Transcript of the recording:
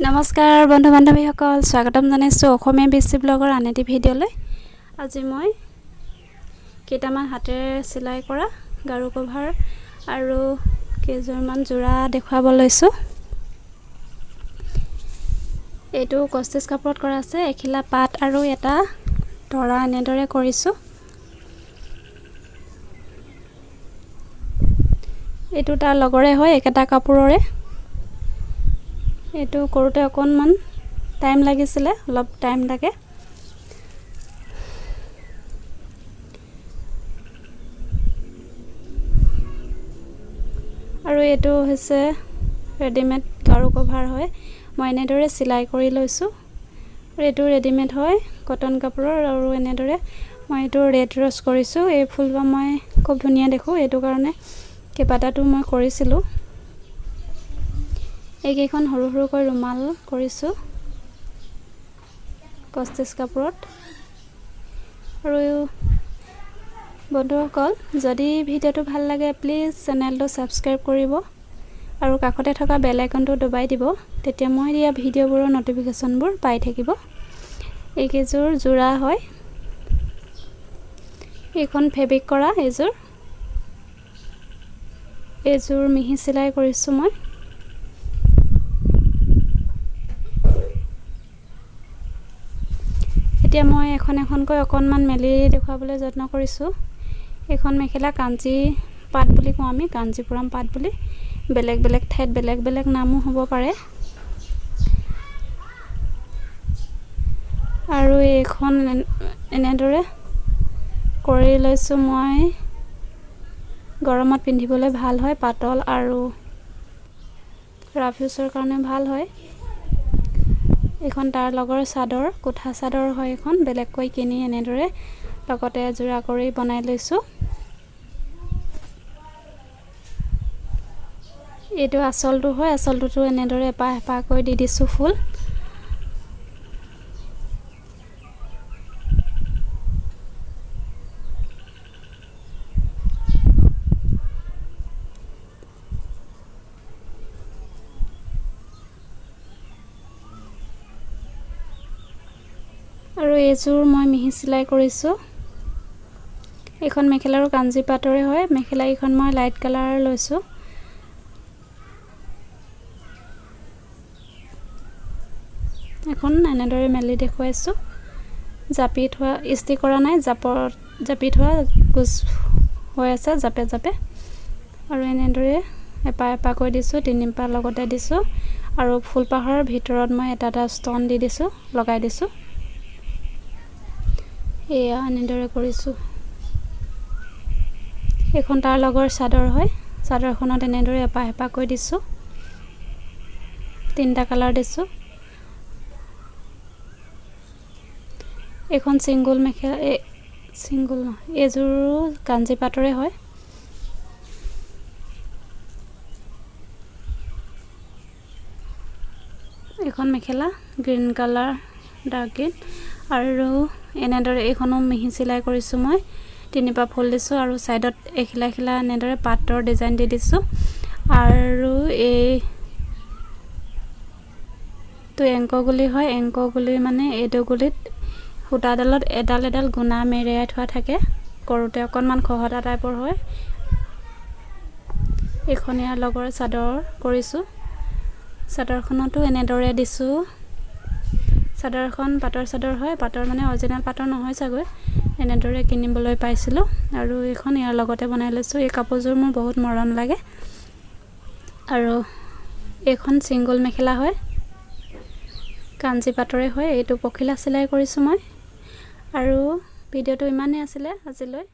নমস্কাৰ বন্ধু বান্ধৱীসকল, স্বাগতম জনাইছোঁ অসমীয়া বেছি ব্লগৰ আন এটি ভিডিঅ'লৈ। আজি মই কেইটামান হাতেৰে চিলাই কৰা গাৰু কভাৰ আৰু কেইযোৰমান যোৰা দেখুৱাব লৈছোঁ। এইটো কষ্টেজ কাপোৰত কৰা আছে, এখিলা পাত আৰু এটা তৰা এনেদৰে কৰিছোঁ। এইটো তাৰ লগৰে হয়, একেটা কাপোৰৰে। এইটো কৰোঁতে অকণমান টাইম লাগিছিলে, অলপ টাইম লাগে। আৰু এইটো হৈছে ৰেডিমেড গাৰু কভাৰ হয়, মই এনেদৰে চিলাই কৰি লৈছোঁ। আৰু এইটো ৰেডিমেড হয় কটন কাপোৰৰ, আৰু এনেদৰে মই এইটো ৰেড ৰ'জ কৰিছোঁ। এই ফুলপাহ মই খুব ধুনীয়া দেখোঁ, এইটো কাৰণে কেইবাটাতো মই কৰিছিলোঁ। এইকেইখন সৰু সৰুকৈ ৰুমাল কৰিছোঁ কষ্টেজ কাপোৰত। আৰু বন্ধুসকল, যদি ভিডিঅ'টো ভাল লাগে প্লিজ চেনেলটো ছাবস্ক্ৰাইব কৰিব আৰু কাষতে থকা বেল আইকনটো দবাই দিব, তেতিয়া মই দিয়া ভিডিঅ'বোৰৰ ন'টিফিকেশ্যনবোৰ পাই থাকিব। এইকেইযোৰ যোৰা হয়, এইখন ফেব্ৰিক কৰা এইযোৰ মিহি চিলাই কৰিছোঁ মই। এতিয়া মই এখন এখনকৈ অকণমান মেলি দেখুৱাবলৈ যত্ন কৰিছোঁ। এইখন মেখেলা কাঞ্চী পাট বুলি কওঁ আমি, কাঞ্চীপুৰম পাট বুলি। বেলেগ বেলেগ ঠাইত বেলেগ বেলেগ নামো হ'ব পাৰে। আৰু এইখন এনেদৰে কৰি লৈছোঁ মই। গৰমত পিন্ধিবলৈ ভাল হয়, পাতল আৰু ৰাফ ইউজৰ কাৰণে ভাল হয়। এইখন তাৰ লগৰ চাদৰ, কোঠা চাদৰ হয়। এইখন বেলেগকৈ কিনি এনেদৰে লগতে যোৰা কৰি বনাই লৈছোঁ। এইটো আঁচলটো হয়, আঁচলটোতো এনেদৰে এপাহ এপাহকৈ দি দিছোঁ ফুল। আৰু এইযোৰ মই মিহি চিলাই কৰিছোঁ। এইখন মেখেলাৰো কাঞ্চী পাটৰে হয়। মেখেলাকেইখন মই লাইট কালাৰ লৈছোঁ। এখন এনেদৰে মেলি দেখুৱাইছোঁ। জাপি থোৱা, ইস্ত্ৰি কৰা নাই, জাপি থোৱা গোজ হৈ আছে জাপে জাপে। আৰু এনেদৰে এপাহ এপাহকৈ দিছোঁ, তিনিপাহ লগতে দিছোঁ। আৰু ফুলপাহৰ ভিতৰত মই এটা এটা ষ্টন দি দিছোঁ, লগাই দিছোঁ। এয়া এনেদৰে কৰিছোঁ। এইখন তাৰ লগৰ চাদৰ হয়, চাদৰখনত এনেদৰে এপাহ এপাহকৈ দিছোঁ, তিনিটা কালাৰ দিছোঁ। এইখন ছিংগুল মেখেলা, ছিংগুল নহয়, এইযোৰো কাঞ্চী পাটৰে হয়। এইখন মেখেলা গ্ৰীণ কালাৰ, ডাৰ্ক গ্ৰীণ। আৰু এনেদৰে এইখনো মিহি চিলাই কৰিছোঁ মই। তিনিপাহ ফুল দিছোঁ আৰু ছাইডত এখিলা এখিলা এনেদৰে পাতৰ ডিজাইন দি দিছোঁ। আৰু এইটো এংকগুলি হয়, এংকগুলি মানে এইটো গুলিত সূতাডালত এডাল এডাল গুণা মেৰিয়াই থোৱা থাকে, কৰোঁতে অকণমান খহটা টাইপৰ হয়। এইখন ইয়াৰ লগৰ চাদৰ কৰিছোঁ, চাদৰখনতো এনেদৰে দিছোঁ। চাদৰখন পাটৰ চাদৰ হয়, পাটৰ মানে অৰিজিনেল পাটৰ নহয় চাগৈ, এনেদৰে কিনিবলৈ পাইছিলোঁ। আৰু এইখন ইয়াৰ লগতে বনাই লৈছোঁ। এই কাপোৰযোৰ মোৰ বহুত মৰম লাগে। আৰু এইখন ছিংগুল মেখেলা হয়, কাঞ্চী পাটৰে হয়। এইটো পখিলা চিলাই কৰিছোঁ মই। আৰু ভিডিঅ'টো ইমানেই আছিলে আজিলৈ।